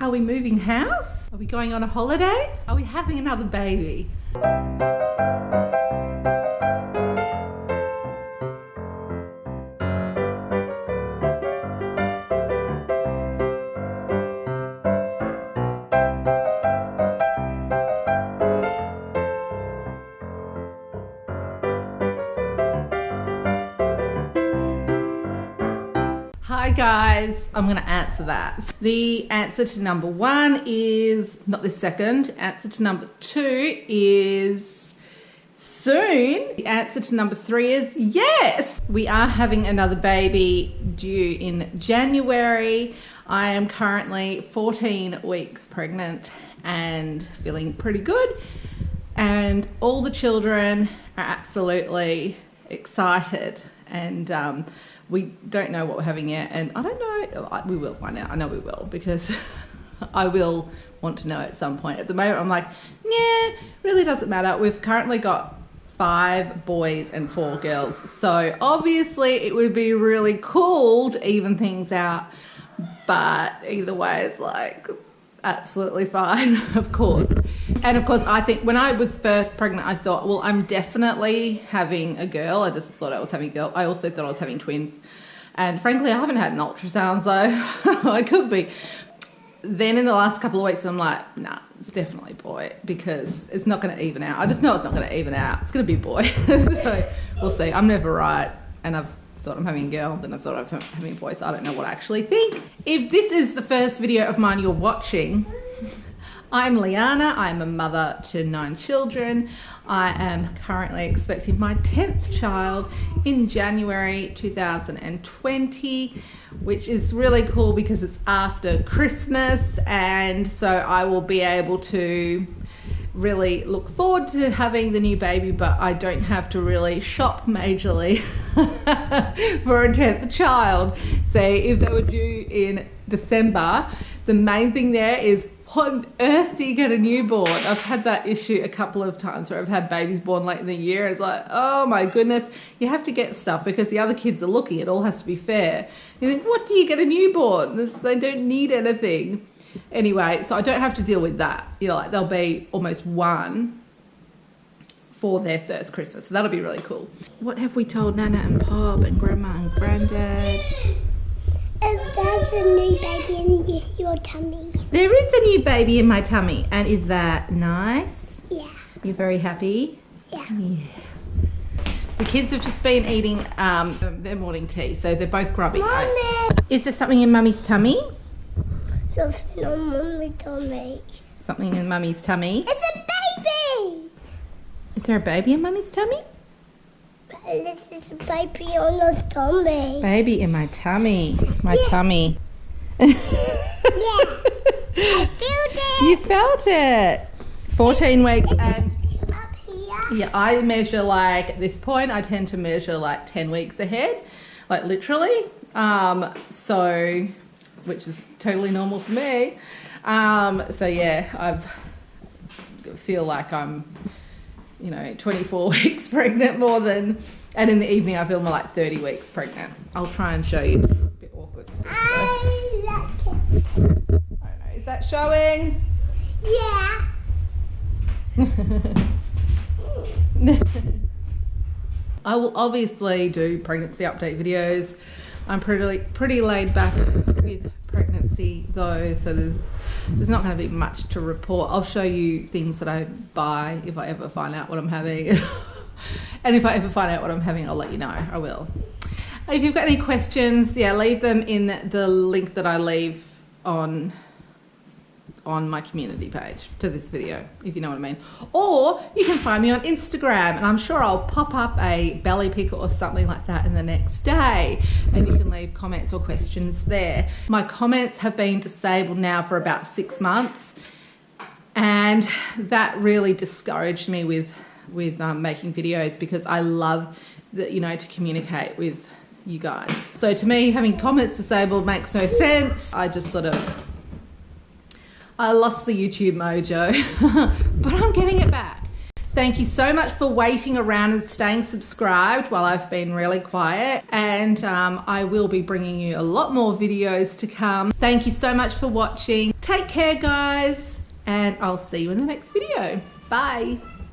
Are we moving house? Are we going on a holiday? Are we having another baby? Hi guys, I'm going to answer that. The answer to number one is not this second. Answer to number two is soon. The answer to number three is yes. We are having another baby due in January. I am currently 14 weeks pregnant and feeling pretty good. And all the children are absolutely excited, and we don't know what we're having yet, and I don't know, we will find out. I know we will, because I will want to know at some point. At the moment, I'm like, yeah, really doesn't matter. We've currently got 5 boys and 4 girls, so obviously it would be really cool to even things out, but either way, it's like absolutely fine, of course. And of course, I think when I was first pregnant, I thought, well, I'm definitely having a girl. I just thought I was having a girl. I also thought I was having twins. And frankly, I haven't had an ultrasound, so I could be. Then in the last couple of weeks, I'm like, nah, it's definitely boy, because it's not going to even out. I just know it's not going to even out. It's going to be boy. So we'll see. I'm never right. And I've thought I'm having a girl, then I thought I'm having a boy, so I don't know what I actually think. If this is the first video of mine you're watching, I'm Liana. I'm a mother to 9 children. I am currently expecting my 10th child in January 2020, which is really cool because it's after Christmas, and so I will be able to really look forward to having the new baby, but I don't have to really shop majorly for a 10th child. Say if they were due in December, the main thing there is, what on earth do you get a newborn? I've had that issue a couple of times where I've had babies born late in the year. It's like, oh my goodness, you have to get stuff because the other kids are looking. It all has to be fair. You think, what do you get a newborn? They don't need anything. Anyway, so I don't have to deal with that. You know, like they'll be almost 1 for their first Christmas. So that'll be really cool. What have we told Nana and Pop and Grandma and Granddad? There's a new baby in your tummy. There is a new baby in my tummy. And is that nice? Yeah. You're very happy? Yeah. Yeah. The kids have just been eating their morning tea, so they're both grubby. Mommy! Is there something in Mummy's tummy? Something on Mummy's tummy. Something in Mummy's tummy? It's a baby! Is there a baby in Mummy's tummy? This is a baby on her tummy. Baby in my tummy. My tummy. Yeah. I felt it. You felt it. 14 weeks and Up here. yeah, I measure like at this point, I tend to measure like 10 weeks ahead, like literally. So, which is totally normal for me. So yeah, I feel like I'm, 24 weeks pregnant more than, and in the evening I feel more like 30 weeks pregnant. I'll try and show you. It's a bit awkward. I like it. I don't know. Is that showing? Yeah. I will obviously do pregnancy update videos. I'm pretty laid back with pregnancy though, so there's not going to be much to report. I'll show you things that I buy if I ever find out what I'm having. And if I ever find out what I'm having, I'll let you know. I will. If you've got any questions, yeah, leave them in the link that I leave on my community page to this video, if you know what I mean. Or you can find me on Instagram, and I'm sure I'll pop up a belly pic or something like that in the next day, and you can leave comments or questions there. My comments have been disabled now for about 6 months, and that really discouraged me with making videos, because I love to communicate with you guys. So to me, having comments disabled makes no sense. I just I lost the YouTube mojo, but I'm getting it back. Thank you so much for waiting around and staying subscribed while I've been really quiet. And I will be bringing you a lot more videos to come. Thank you so much for watching. Take care, guys. And I'll see you in the next video. Bye.